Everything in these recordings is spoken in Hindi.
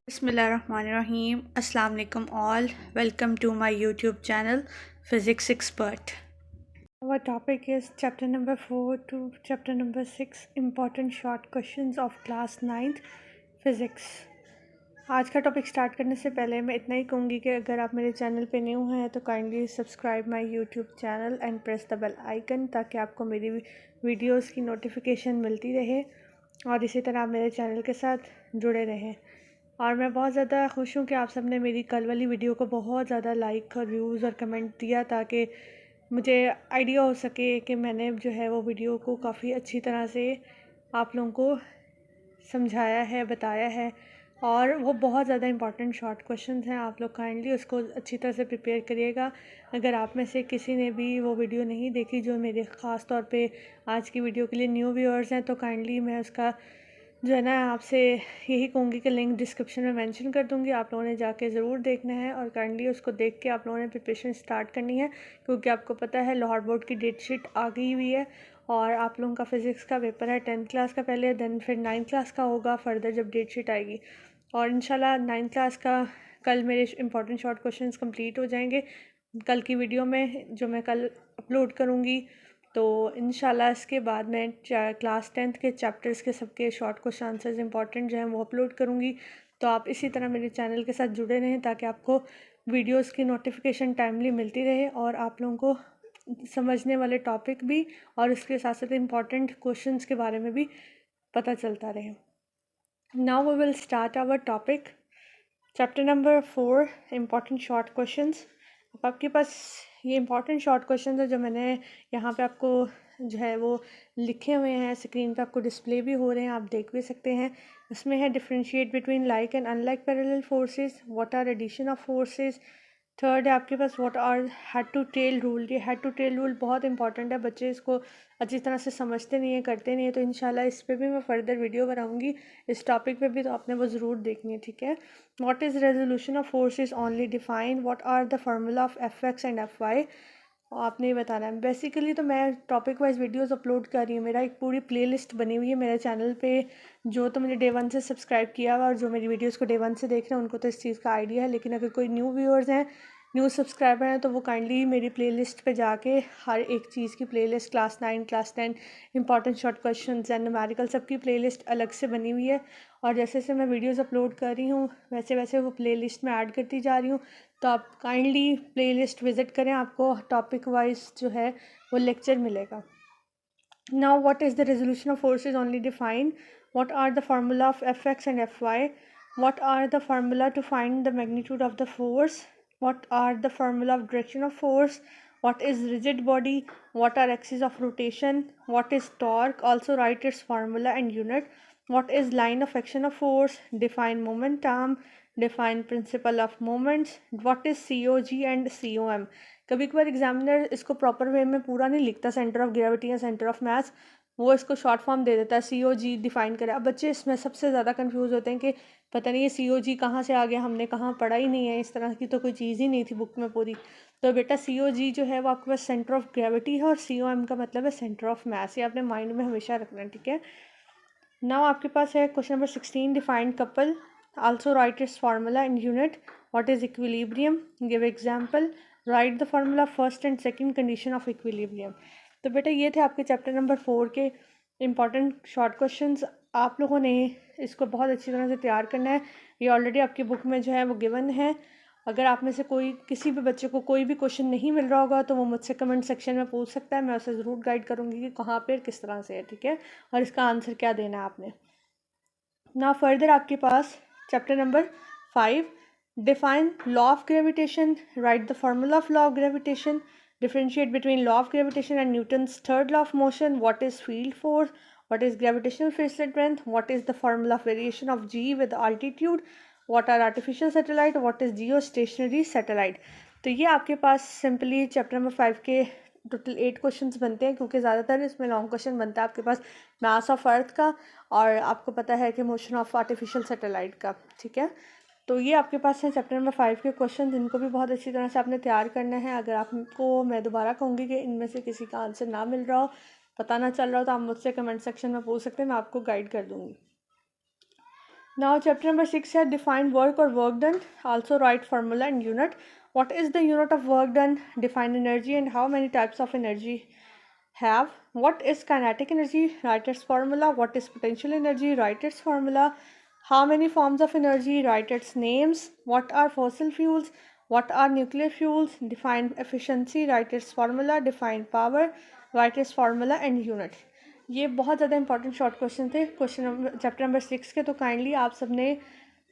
Bismillahirrahmanirrahim. Assalamu alaikum all. Welcome to my YouTube channel Physics Expert. Our topic is chapter number 4 to chapter number 6 important short questions of class 9th Physics. आज का टॉपिक स्टार्ट करने से पहले मैं इतना ही कहूँगी कि अगर आप मेरे चैनल पे न्यू हैं तो kindly subscribe my YouTube channel and press the bell icon ताकि आपको मेरी वीडियोस की नोटिफिकेशन मिलती रहे और इसी तरह आप मेरे चैनल के साथ जुड़े रहें। और मैं बहुत ज़्यादा खुश हूँ कि आप सब ने मेरी कल वाली वीडियो को बहुत ज़्यादा लाइक और व्यूज़ और कमेंट दिया ताकि मुझे आइडिया हो सके कि मैंने जो है वो वीडियो को काफ़ी अच्छी तरह से आप लोगों को समझाया है, बताया है। और वो बहुत ज़्यादा इंपॉर्टेंट शॉर्ट क्वेश्चंस हैं, आप लोग काइंडली उसको अच्छी तरह से प्रिपेयर करिएगा। अगर आप में से किसी ने भी वो वीडियो नहीं देखी जो मेरे ख़ास तौर पे आज की वीडियो के लिए न्यू व्यूअर्स हैं, तो काइंडली मैं उसका जो है ना आपसे यही कहूँगी कि लिंक डिस्क्रिप्शन में मेंशन कर दूँगी, आप लोगों ने जाके ज़रूर देखना है और काइंडली उसको देख के आप लोगों ने प्रिपरेशन स्टार्ट करनी है, क्योंकि आपको पता है लाहौर बोर्ड की डेट शीट आ गई हुई है और आप लोगों का फ़िज़िक्स का पेपर है 10th क्लास का पहले, देन फिर 9th क्लास का होगा फर्दर जब डेट शीट आएगी। और इंशाल्लाह 9th क्लास का कल मेरे इंपॉर्टेंट शॉर्ट क्वेश्चंस कंप्लीट हो जाएंगे कल की वीडियो में जो मैं कल अपलोड करूँगी। तो इंशाल्लाह इसके बाद मैं क्लास 10th के चैप्टर्स के सबके शॉर्ट क्वेश्चन आंसर्स इंपॉर्टेंट जो हैं वो अपलोड करूँगी। तो आप इसी तरह मेरे चैनल के साथ जुड़े रहें ताकि आपको वीडियोस की नोटिफिकेशन टाइमली मिलती रहे और आप लोगों को समझने वाले टॉपिक भी और इसके साथ साथ इम्पॉर्टेंट क्वेश्चंस के बारे में भी पता चलता रहे। Now we will start our topic chapter number 4 important short questions. अब आपके पास ये इंपॉर्टेंट शॉर्ट क्वेश्चन है जो मैंने यहाँ पे आपको जो है वो लिखे हुए हैं, स्क्रीन पे आपको डिस्प्ले भी हो रहे हैं, आप देख भी सकते हैं। इसमें है differentiate between like and unlike parallel forces, what are addition of forces. Third है आपके पास what are head to tail rule. ये हेड टू टेल रूल बहुत इंपॉर्टेंट है, बच्चे इसको अच्छी तरह से समझते नहीं है, करते नहीं है, तो इंशाल्लाह इस पर भी मैं फर्दर वीडियो बनाऊंगी इस टॉपिक पे भी, तो आपने वो ज़रूर देखनी है, ठीक है। What is resolution of forces only define, what are the formula of F X and F Y, आपने ये बताना है। बेसिकली तो मैं टॉपिक वाइज वीडियोस अपलोड कर रही हूँ, मेरा एक पूरी प्लेलिस्ट बनी हुई है मेरे चैनल पे। जो तो मुझे डे 1 से सब्सक्राइब किया हुआ और जो मेरी वीडियोस को डे 1 से देख रहे हैं उनको तो इस चीज़ का आइडिया है, लेकिन अगर कोई न्यू व्यूअर्स हैं, न्यू सब्सक्राइबर हैं, तो वो काइंडली मेरी प्लेलिस्ट पे जाके हर एक चीज़ की playlist class 9 class 10 important short question and numerical सबकी प्लेलिस्ट अलग से बनी हुई है। और जैसे जैसे मैं वीडियोस अपलोड कर रही हूँ वैसे वैसे वो प्लेलिस्ट में ऐड करती जा रही हूँ, तो आप काइंडली प्लेलिस्ट विज़िट करें, आपको टॉपिक वाइज जो है वो लेक्चर मिलेगा। Now what is the resolution of forces only define, what are the formula of F X and F Y, what are the formula to find the magnitude of the force, what are the formula of direction of force, what is rigid body, what are axes of rotation, what is torque, also write its formula and unit, what is line of action of force, define momentum, define principle of moments, what is COG and COM। कभी कभार एग्जामिनर इसको प्रॉपर वे में पूरा नहीं लिखता, सेंटर ऑफ ग्रेविटी या सेंटर ऑफ मास, वो इसको शॉर्ट फॉर्म दे देता है COG डिफाइन करे। अब बच्चे इसमें सबसे ज़्यादा कंफ्यूज होते हैं कि पता नहीं ये COG कहाँ से आ गया, हमने कहाँ पढ़ा ही नहीं है, इस तरह की तो कोई चीज़ ही नहीं थी बुक में पूरी। तो बेटा COG जो है वो आपके पास सेंटर ऑफ ग्रेविटी है और COM का मतलब है सेंटर ऑफ मास, ये आपने माइंड में हमेशा रखना है, ठीक है। नाउ आपके पास है question number 16, defined couple, also right it's formula and unit, what is equilibrium, give example, right the formula first and second condition of equilibrium. तो बेटा ये थे आपके चैप्टर नंबर 4 के इंपॉर्टेंट शॉर्ट क्वेश्चंस। आप लोगों ने इसको बहुत अच्छी तरह से तैयार करना है, ये ऑलरेडी आपकी बुक में जो है वो गिवन है। अगर आप में से कोई किसी भी बच्चे को कोई भी क्वेश्चन नहीं मिल रहा होगा तो वो मुझसे कमेंट सेक्शन में पूछ सकता है, मैं उसे ज़रूर गाइड करूँगी कि कहाँ पर किस तरह से है, ठीक है, और इसका आंसर क्या देना है आपने। ना फर्दर आपके पास chapter number 5, define law of gravitation, write the formula of law of gravitation, differentiate between law of gravitation and Newton's third law of motion, what is field force, what is gravitational field strength, what is the formula of variation of g with altitude, what are artificial satellite, what is geostationary satellite। तो ये आपके पास सिंपली चैप्टर नंबर 5 के टोटल 8 क्वेश्चंस बनते हैं, क्योंकि ज़्यादातर इसमें लॉन्ग क्वेश्चन बनता है आपके पास मास ऑफ अर्थ का और आपको पता है कि मोशन ऑफ आर्टिफिशियल सैटेलाइट का, ठीक है। तो ये आपके पास है चैप्टर नंबर 5 के क्वेश्चन, इनको भी बहुत अच्छी तरह से आपने तैयार करना है। अगर आपको मैं दोबारा कहूँगी कि इनमें से किसी का आंसर ना मिल रहा हो, पता ना चल रहा हो, तो आप मुझसे कमेंट सेक्शन में पूछ सकते हैं, मैं आपको गाइड कर दूँगी। Now chapter number 6 है define work or work done. Also write formula and unit. What is the unit of work done? Define energy and how many types of energy have. What is kinetic energy? Write its formula. What is potential energy? Write its formula. How many forms of energy? Write its names. What are fossil fuels? What are nuclear fuels? Define efficiency. Write its formula. Define power. Write its formula and unit. ये बहुत ज़्यादा इंपॉर्टेंट शॉर्ट क्वेश्चन थे क्वेश्चन नंबर चैप्टर नंबर 6 के। तो काइंडली आप सबने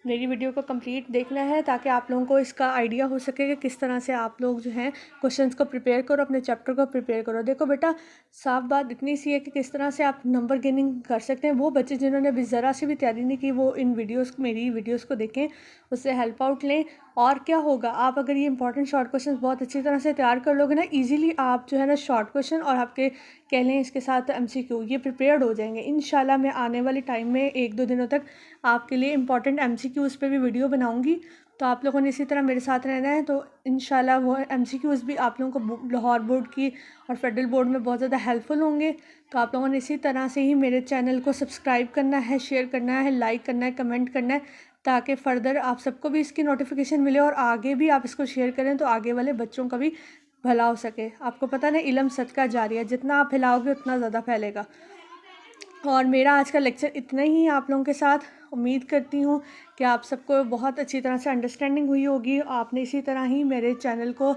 मेरी वीडियो को कंप्लीट देखना है ताकि आप लोगों को इसका आइडिया हो सके कि किस तरह से आप लोग जो हैं क्वेश्चंस को प्रिपेयर करो, अपने चैप्टर को प्रिपेयर करो। देखो बेटा, साफ बात इतनी सी है कि किस तरह से आप नंबर गेनिंग कर सकते हैं। वो बच्चे जिन्होंने अभी ज़रा सी भी तैयारी नहीं की वो इन मेरी वीडियोस को देखें, उससे हेल्प आउट लें। और क्या होगा, आप अगर ये इंपॉर्टेंट शॉर्ट क्वेश्चन बहुत अच्छी तरह से तैयार कर लोगे ना, ईजिली आप जो है ना शॉर्ट क्वेश्चन और आपके कह लें इसके साथ MCQ ये प्रिपेयर्ड हो जाएंगे। इंशाल्लाह मैं आने वाले टाइम में 1-2 दिनों तक आपके लिए इंपॉर्टेंट MCQs पे भी वीडियो बनाऊंगी। तो आप लोगों ने इसी तरह मेरे साथ रहना है। तो इंशाल्लाह वो MCQs भी आप लोगों को लाहौर बोर्ड की और फेडरल बोर्ड में बहुत ज़्यादा हेल्पफुल होंगे। तो आप लोगों ने इसी तरह से ही मेरे चैनल को सब्सक्राइब करना है, शेयर करना है, लाइक करना है, कमेंट करना है, ताकि फ़र्दर आप सबको भी इसकी नोटिफिकेशन मिले और आगे भी आप इसको शेयर करें तो आगे वाले बच्चों का भी भला हो सके। आपको पता ना, इल्म सदका जारी है, जितना आप फैलाओगे उतना ज़्यादा फैलेगा। और मेरा आज का लेक्चर इतना ही आप लोगों के साथ। उम्मीद करती हूँ कि आप सबको बहुत अच्छी तरह से अंडरस्टैंडिंग हुई होगी। आपने इसी तरह ही मेरे चैनल को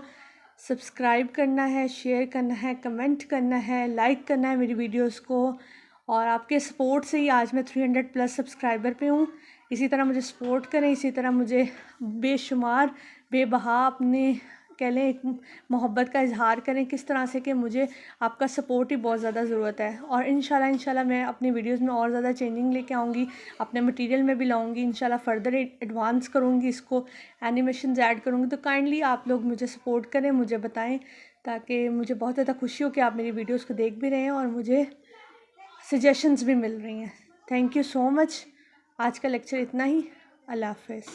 सब्सक्राइब करना है, शेयर करना है, कमेंट करना है, लाइक करना है मेरी वीडियोस को। और आपके सपोर्ट से ही आज मैं 300+ सब्सक्राइबर पे हूँ। इसी तरह मुझे सपोर्ट करें, इसी तरह मुझे बेशुमार बेबहा अपने कह लें एक मोहब्बत का इजहार करें किस तरह से कि मुझे आपका सपोर्ट ही बहुत ज़्यादा ज़रूरत है। और इंशाल्लाह मैं अपनी वीडियोस में और ज़्यादा चेंजिंग लेके आऊँगी, अपने मटेरियल में भी लाऊँगी। इंशाल्लाह फ़र्दर एडवांस करूँगी, इसको एनिमेशंस ऐड करूँगी। तो काइंडली आप लोग मुझे सपोर्ट करें, मुझे बताएं, ताकि मुझे बहुत ज़्यादा खुशी हो कि आप मेरी वीडियोज़ को देख भी रहे हैं और मुझे सजेशंस भी मिल रही हैं। Thank you so much. आज का लेक्चर इतना ही। अल्लाह हाफ़िज़।